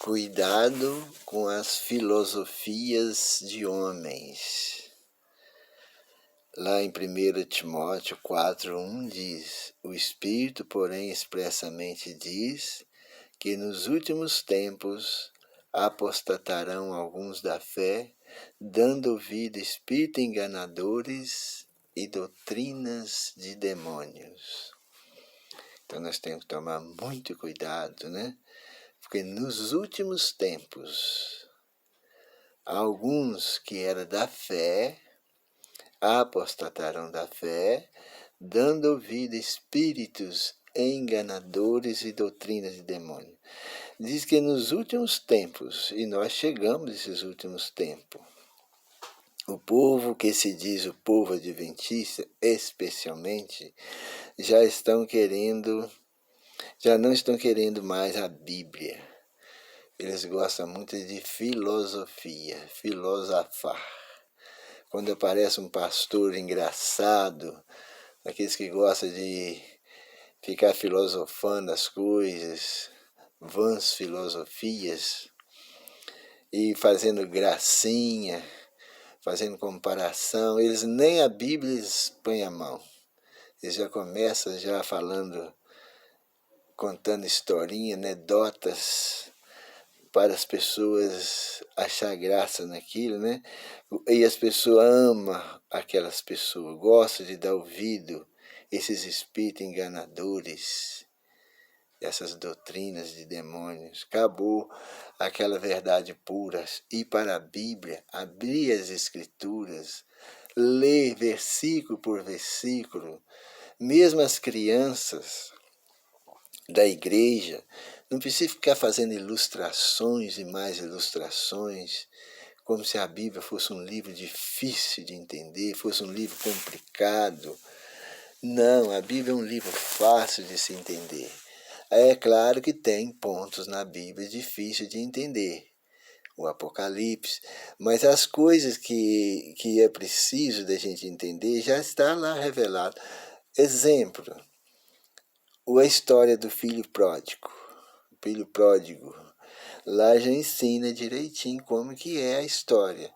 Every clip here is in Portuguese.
Cuidado com as filosofias de homens. Lá em 1 Timóteo 4:1 diz: o Espírito, porém, expressamente diz que nos últimos tempos apostatarão alguns da fé, dando ouvido a espíritos enganadores e doutrinas de demônios. Então nós temos que tomar muito cuidado, né? Porque nos últimos tempos, alguns que eram da fé, apostatarão da fé, dando ouvido a espíritos enganadores e doutrinas de demônio. Diz que nos últimos tempos, e nós chegamos nesses últimos tempos, o povo que se diz o povo adventista, especialmente, já não estão querendo mais a Bíblia. Eles gostam muito de filosofia, filosofar. Quando aparece um pastor engraçado, aqueles que gostam de ficar filosofando as coisas, vãs filosofias, e fazendo gracinha, fazendo comparação, eles nem a Bíblia eles põem a mão. Eles já começam falando, contando historinha, anedotas, para as pessoas achar graça naquilo, né? E as pessoas amam aquelas pessoas, gostam de dar ouvido a esses espíritos enganadores, essas doutrinas de demônios. Acabou aquela verdade pura. Ir para a Bíblia, abrir as Escrituras, ler versículo por versículo. Mesmo as crianças da igreja não precisa ficar fazendo ilustrações e mais ilustrações, como se a Bíblia fosse um livro difícil de entender, fosse um livro complicado. Não, a Bíblia é um livro fácil de se entender. É claro que tem pontos na Bíblia difíceis de entender, o Apocalipse, mas as coisas que é preciso da gente entender já está lá revelado. Exemplo, a história do filho pródigo. O filho pródigo, lá já ensina direitinho como que é a história.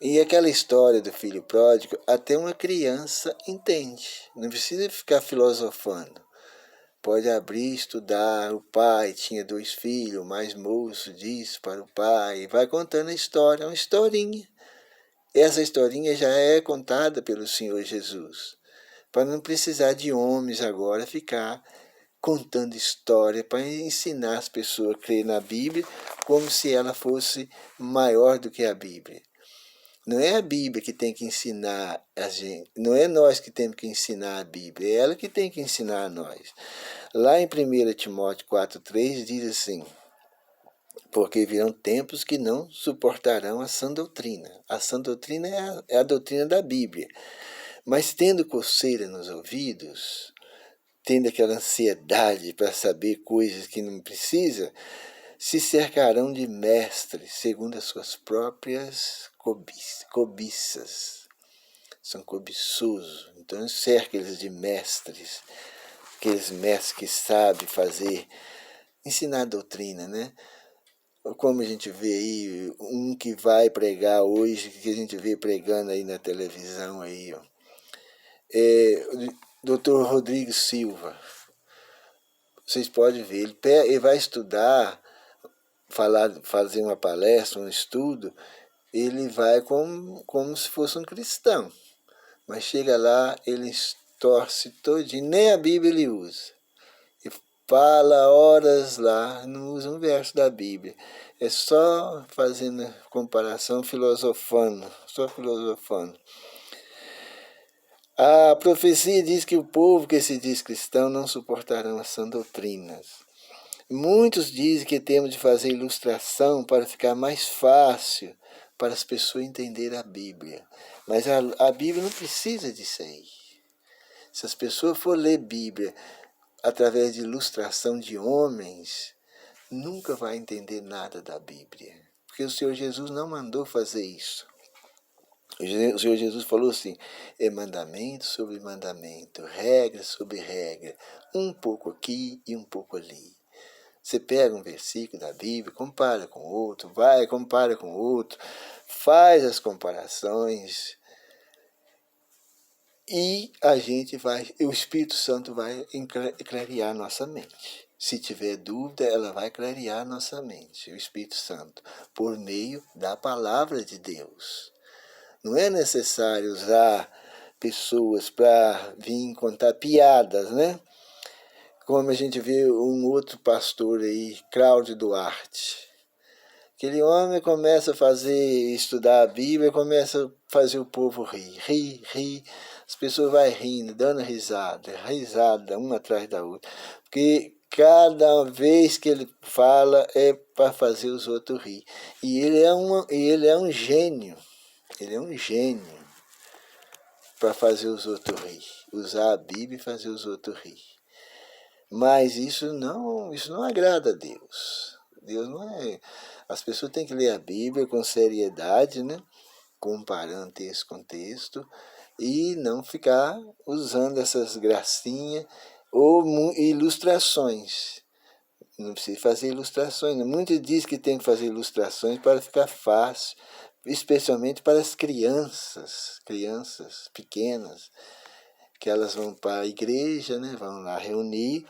E aquela história do filho pródigo, até uma criança entende. Não precisa ficar filosofando. Pode abrir, estudar. O pai tinha 2 filhos, o mais moço disse para o pai. Vai contando a história, uma historinha. Essa historinha já é contada pelo Senhor Jesus. Para não precisar de homens agora ficar contando história para ensinar as pessoas a crer na Bíblia como se ela fosse maior do que a Bíblia. Não é a Bíblia que tem que ensinar a gente, não é nós que temos que ensinar a Bíblia, é ela que tem que ensinar a nós. Lá em 1 Timóteo 4:3 diz assim: porque virão tempos que não suportarão a sã doutrina. A sã doutrina é a doutrina da Bíblia. Mas tendo coceira nos ouvidos, tendo aquela ansiedade para saber coisas que não precisa, se cercarão de mestres, segundo as suas próprias cobiças. São cobiçosos. Então cerca eles de mestres, aqueles mestres que sabem fazer, ensinar a doutrina, né? Como a gente vê aí, um que vai pregar hoje, que a gente vê pregando aí na televisão aí, ó. O Dr. Rodrigo Silva. Vocês podem ver, ele vai estudar, fazer uma palestra, um estudo, ele vai como se fosse um cristão. Mas chega lá, ele torce todinho, nem a Bíblia ele usa. E fala horas lá, não usa um verso da Bíblia. É só fazendo comparação, filosofando, só filosofando. A profecia diz que o povo que se diz cristão não suportarão as sãs doutrinas. Muitos dizem que temos de fazer ilustração para ficar mais fácil para as pessoas entenderem a Bíblia. Mas a Bíblia não precisa disso aí. Se as pessoas for ler Bíblia através de ilustração de homens, nunca vai entender nada da Bíblia. Porque o Senhor Jesus não mandou fazer isso. O Senhor Jesus falou assim, é mandamento sobre mandamento, regra sobre regra, um pouco aqui e um pouco ali. Você pega um versículo da Bíblia, compara com outro, compara com outro, faz as comparações e o Espírito Santo vai clarear nossa mente. Se tiver dúvida, ela vai clarear nossa mente, o Espírito Santo, por meio da palavra de Deus. Não é necessário usar pessoas para vir contar piadas, né? Como a gente vê um outro pastor aí, Cláudio Duarte. Aquele homem começa a estudar a Bíblia, começa a fazer o povo rir. As pessoas vão rindo, dando risada, uma atrás da outra. Porque cada vez que ele fala é para fazer os outros rir. E ele é um gênio. Ele é um gênio para fazer os outros rir. Usar a Bíblia e fazer os outros rir. Mas isso não agrada a Deus. Deus não é... As pessoas têm que ler a Bíblia com seriedade, né? Comparando texto com texto, e não ficar usando essas gracinhas ou ilustrações. Não precisa fazer ilustrações. Muitos dizem que tem que fazer ilustrações para ficar fácil, especialmente para as crianças pequenas, que elas vão para a igreja, né? Vão lá reunir,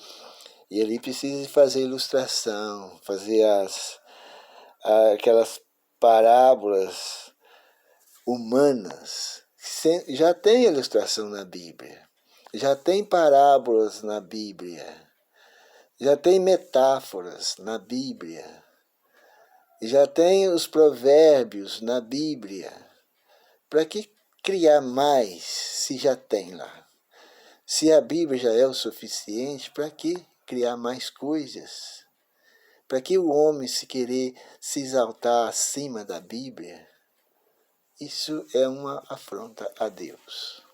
e ali precisa fazer ilustração, fazer aquelas parábolas humanas. Já tem ilustração na Bíblia, já tem parábolas na Bíblia, já tem metáforas na Bíblia, já tem os provérbios na Bíblia. Para que criar mais se já tem lá? Se a Bíblia já é o suficiente, para que criar mais coisas? Para que o homem querer se exaltar acima da Bíblia? Isso é uma afronta a Deus.